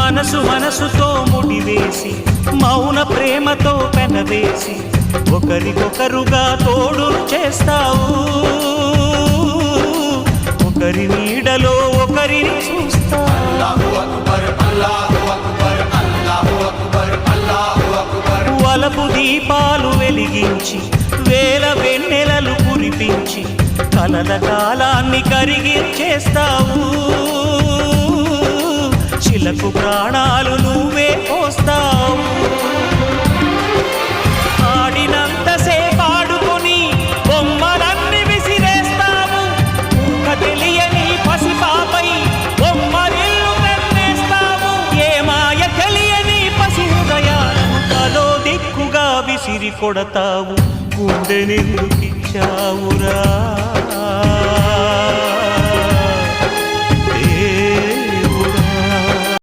మనసు మనసుతో ముడివేసి మౌన ప్రేమతో పెనవేసి ఒకరికొకరుగా తోడును చేస్తావు. ఒకరి నీడలో ఒకరిని చూస్తావు. వలపు దీపాలు వెలిగించి వేల వెన్నెలలు కురిపించి కలల కాలాన్ని కరిగించేస్తావు. శిలకు ప్రాణాలు నువ్వే పోస్తావు. ఆడినంతసేపు ఆడుకొని బొమ్మలన్నీ విసిరేస్తావు. ఊహ తెలియని పసిపాపై బొమ్మరిల్లు తెన్నేస్తావు. ఏ మాయ తెలియని పసి హృదయాలను తలో దిక్కుగా విసిరి కొడతావు. గుండె నిందుకిచ్చావురా.